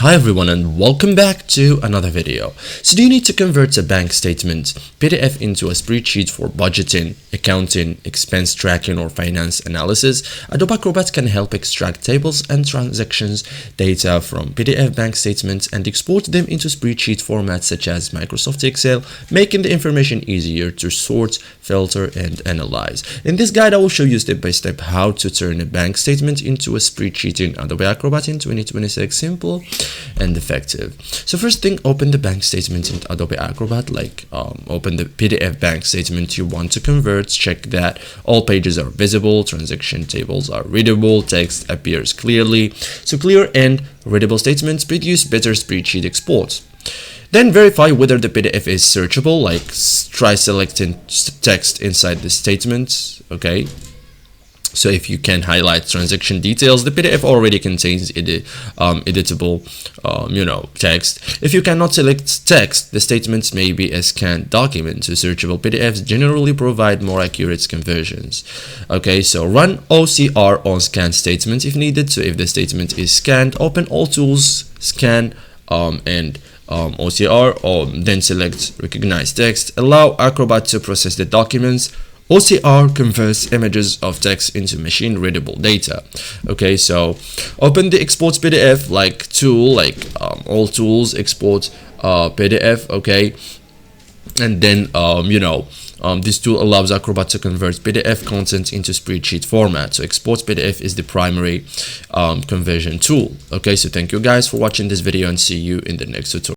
Hi everyone and welcome back to another video. So do you need to convert a bank statement PDF into a spreadsheet for budgeting, accounting, expense tracking or finance analysis? Adobe Acrobat can help extract tables and transactions data from PDF bank statements and export them into spreadsheet formats such as Microsoft Excel, making the information easier to sort, filter and analyze. In this guide I will show you step by step how to turn a bank statement into a spreadsheet in Adobe Acrobat in 2026. Simple and effective. So first thing, open the bank statement in Adobe Acrobat, open the PDF bank statement you want to convert, check that all pages are visible, transaction tables are readable, text appears clearly. So clear and readable statements produce better spreadsheet exports. Then verify whether the PDF is searchable, try selecting text inside the statement, okay? So if you can highlight transaction details, the PDF already contains editable, text. If you cannot select text, the statements may be a scanned document. So searchable PDFs generally provide more accurate conversions. Okay, so run OCR on scanned statements if needed. So if the statement is scanned, open all tools, scan, and OCR, then select recognize text. Allow Acrobat to process the documents. OCR converts images of text into machine readable data. Okay, so open the export PDF tool, all tools export PDF. Okay, and then this tool allows Acrobat to convert PDF content into spreadsheet format. So export PDF is the primary conversion tool. Okay, so thank you guys for watching this video and see you in the next tutorial.